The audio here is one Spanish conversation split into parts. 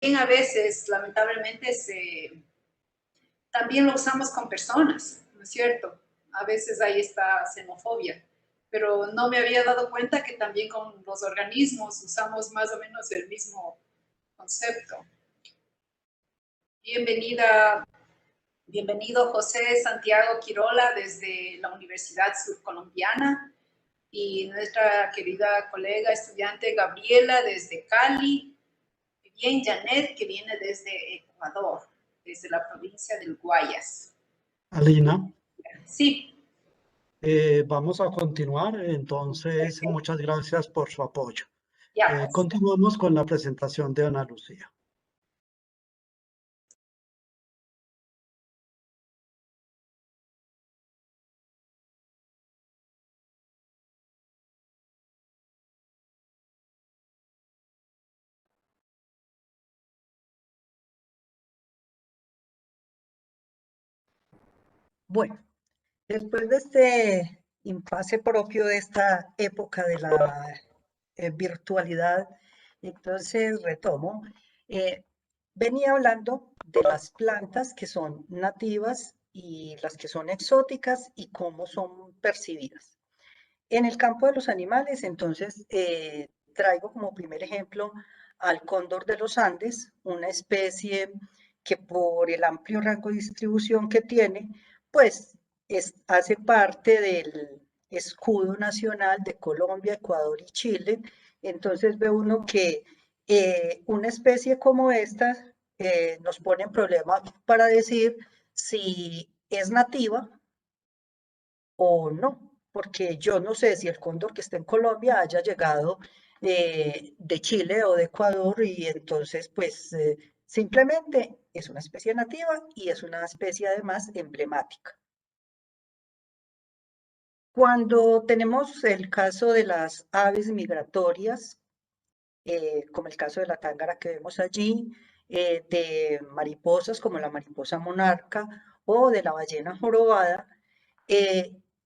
a veces, lamentablemente, también lo usamos con personas, ¿no es cierto? A veces hay esta xenofobia, pero no me había dado cuenta que también con los organismos usamos más o menos el mismo concepto. Bienvenido José Santiago Quirola desde la Universidad Surcolombiana y nuestra querida colega estudiante Gabriela desde Cali, y bien Janet que viene desde Ecuador, desde la provincia del Guayas. Alina, Sí. Vamos a continuar, entonces Perfecto. muchas gracias por su apoyo. Ya, pues. Continuamos con la presentación de Ana Lucía. Bueno, después de este impasse propio de esta época de la virtualidad, entonces retomo. Venía hablando de las plantas que son nativas y las que son exóticas y cómo son percibidas. En el campo de los animales, entonces, traigo como primer ejemplo al cóndor de los Andes, una especie que por el amplio rango de distribución que tiene, pues hace parte del escudo nacional de Colombia, Ecuador y Chile. Entonces ve uno que una especie como esta nos pone en problema para decir si es nativa o no, porque yo no sé si el cóndor que está en Colombia haya llegado de Chile o de Ecuador y entonces pues simplemente es una especie nativa y es una especie además emblemática. Cuando tenemos el caso de las aves migratorias, como el caso de la tángara que vemos allí, de mariposas como la mariposa monarca o de la ballena jorobada,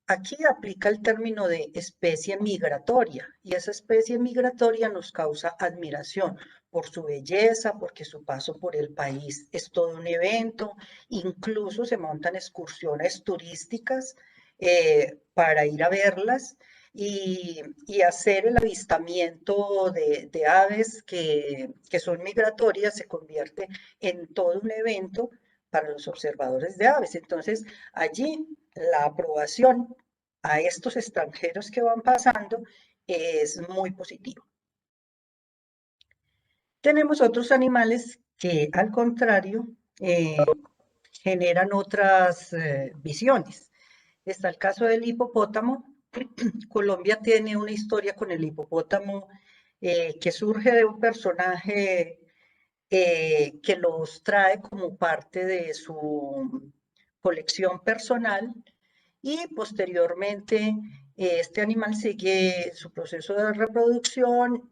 aquí aplica el término de especie migratoria y esa especie migratoria nos causa admiración por su belleza, porque su paso por el país es todo un evento, incluso se montan excursiones turísticas para ir a verlas y hacer el avistamiento de aves que son migratorias se convierte en todo un evento para los observadores de aves. Entonces, allí la aprobación a estos extranjeros que van pasando es muy positiva. Tenemos otros animales que, al contrario, generan otras visiones. Está el caso del hipopótamo. Colombia tiene una historia con el hipopótamo que surge de un personaje que los trae como parte de su colección personal y posteriormente este animal sigue su proceso de reproducción,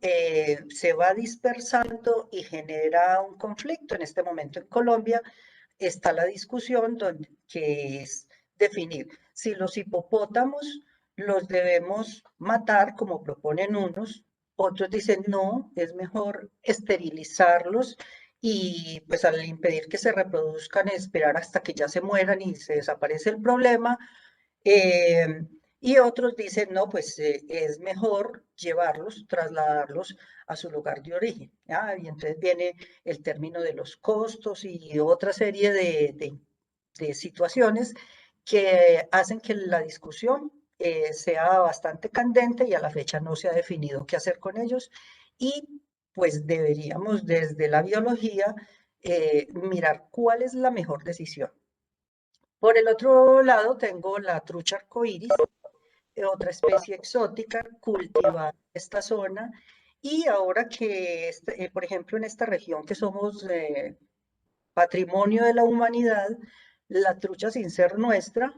se va dispersando y genera un conflicto. En este momento en Colombia está la discusión que es definir si los hipopótamos los debemos matar como proponen unos, otros dicen no, es mejor esterilizarlos y pues al impedir que se reproduzcan esperar hasta que ya se mueran y se desaparece el problema. Y otros dicen, no, pues es mejor llevarlos, trasladarlos a su lugar de origen. ¿Ya? Y entonces viene el término de los costos y otra serie de situaciones que hacen que la discusión sea bastante candente y a la fecha no se ha definido qué hacer con ellos. Y pues deberíamos desde la biología mirar cuál es la mejor decisión. Por el otro lado tengo la trucha arcoíris, otra especie exótica cultivada en esta zona. Y ahora que, por ejemplo, en esta región que somos patrimonio de la humanidad, la trucha sin ser nuestra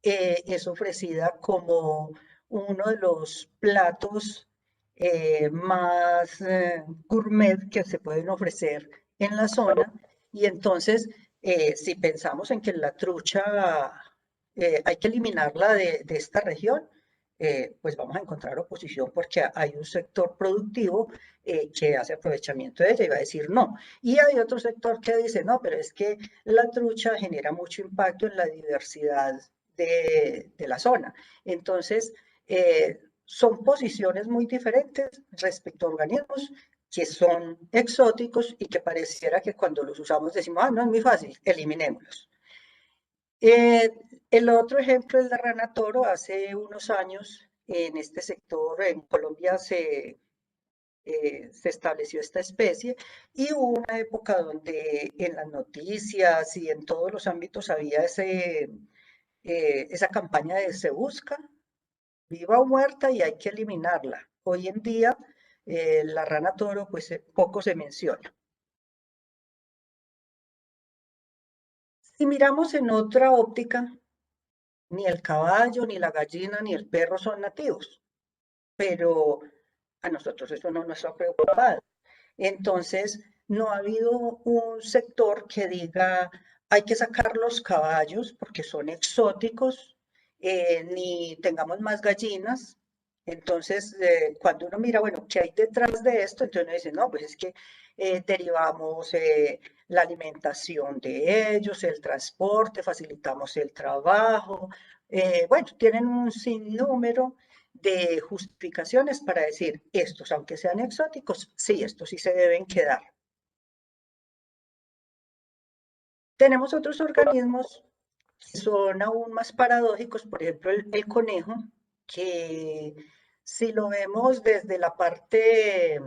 es ofrecida como uno de los platos más gourmet que se pueden ofrecer en la zona. Y entonces, si pensamos en que la trucha hay que eliminarla de esta región, pues vamos a encontrar oposición porque hay un sector productivo que hace aprovechamiento de ella y va a decir no. Y hay otro sector que dice no, pero es que la trucha genera mucho impacto en la diversidad de la zona. Entonces, son posiciones muy diferentes respecto a organismos que son exóticos y que pareciera que cuando los usamos decimos, ah, no, es muy fácil, eliminémoslos. El otro ejemplo es la rana toro. Hace unos años en este sector, en Colombia, se estableció esta especie y hubo una época donde en las noticias y en todos los ámbitos había esa campaña de se busca, viva o muerta y hay que eliminarla. Hoy en día la rana toro pues poco se menciona. Si miramos en otra óptica, ni el caballo, ni la gallina, ni el perro son nativos, pero a nosotros eso no nos ha preocupado. Entonces, no ha habido un sector que diga, hay que sacar los caballos porque son exóticos, ni tengamos más gallinas. Entonces, cuando uno mira, bueno, ¿qué hay detrás de esto? Entonces uno dice, no, pues es que derivamos la alimentación de ellos, el transporte, facilitamos el trabajo. Bueno, tienen un sinnúmero de justificaciones para decir, estos, aunque sean exóticos, sí, estos sí se deben quedar. Tenemos otros organismos que son aún más paradójicos, por ejemplo, el conejo, que si lo vemos desde la parte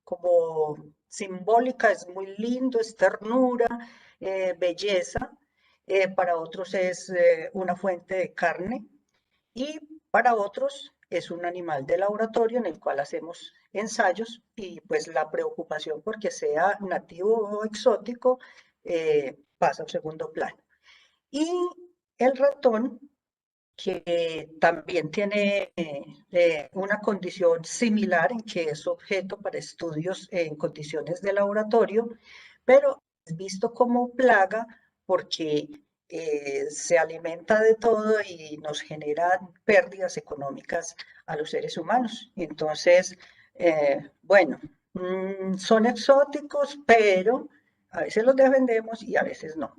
como simbólica, es muy lindo, es ternura, belleza. Para otros es una fuente de carne y para otros es un animal de laboratorio en el cual hacemos ensayos y pues la preocupación porque sea nativo o exótico pasa a un segundo plano. Y el ratón, que también tiene una condición similar en que es objeto para estudios en condiciones de laboratorio, pero es visto como plaga porque se alimenta de todo y nos genera pérdidas económicas a los seres humanos. Entonces, bueno, son exóticos, pero a veces los defendemos y a veces no.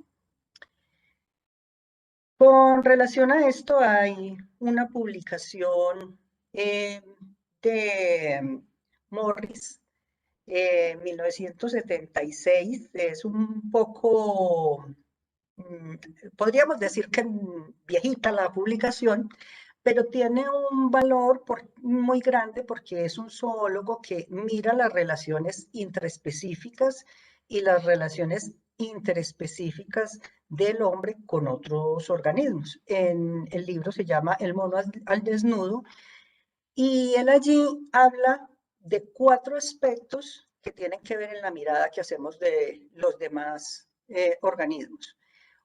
Con relación a esto, hay una publicación de Morris, 1976. Es un poco, podríamos decir que viejita la publicación, pero tiene un valor muy grande porque es un zoólogo que mira las relaciones intraespecíficas y las relaciones interespecíficas del hombre con otros organismos. En el libro se llama El mono al desnudo y él allí habla de 4 aspectos que tienen que ver en la mirada que hacemos de los demás organismos.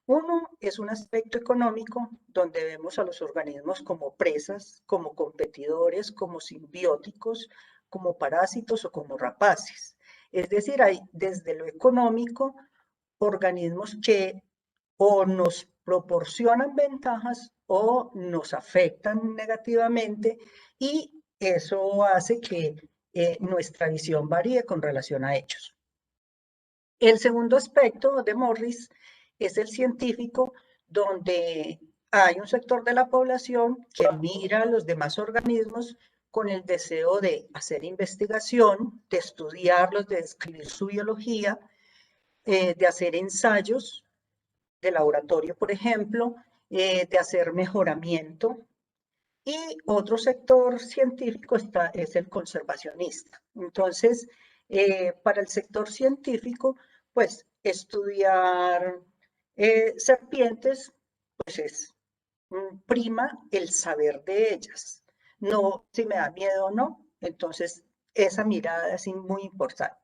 Uno es un aspecto económico donde vemos a los organismos como presas, como competidores, como simbióticos, como parásitos o como rapaces. Es decir, hay desde lo económico organismos que o nos proporcionan ventajas o nos afectan negativamente y eso hace que nuestra visión varíe con relación a ellos. El segundo aspecto de Morris es el científico, donde hay un sector de la población que mira a los demás organismos con el deseo de hacer investigación, de estudiarlos, de describir su biología, de hacer ensayos de laboratorio, por ejemplo, de hacer mejoramiento. Y otro sector científico es el conservacionista. Entonces, para el sector científico, pues estudiar serpientes, pues es prima el saber de ellas, no si me da miedo o no. Entonces, esa mirada es muy importante.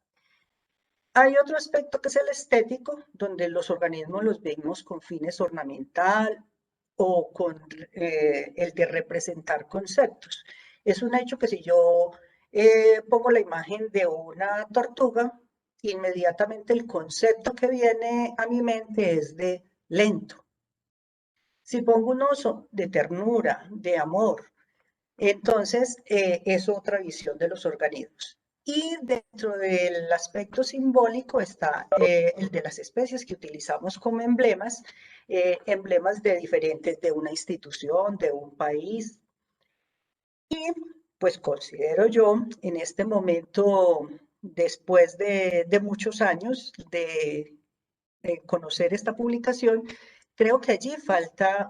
Hay otro aspecto que es el estético, donde los organismos los vemos con fines ornamental o con el de representar conceptos. Es un hecho que si yo pongo la imagen de una tortuga, inmediatamente el concepto que viene a mi mente es de lento. Si pongo un oso, de ternura, de amor. Entonces, es otra visión de los organismos. Y dentro del aspecto simbólico está el de las especies que utilizamos como emblemas, emblemas de diferentes, de una institución, de un país. Y pues considero yo en este momento, después de muchos años de conocer esta publicación, creo que allí falta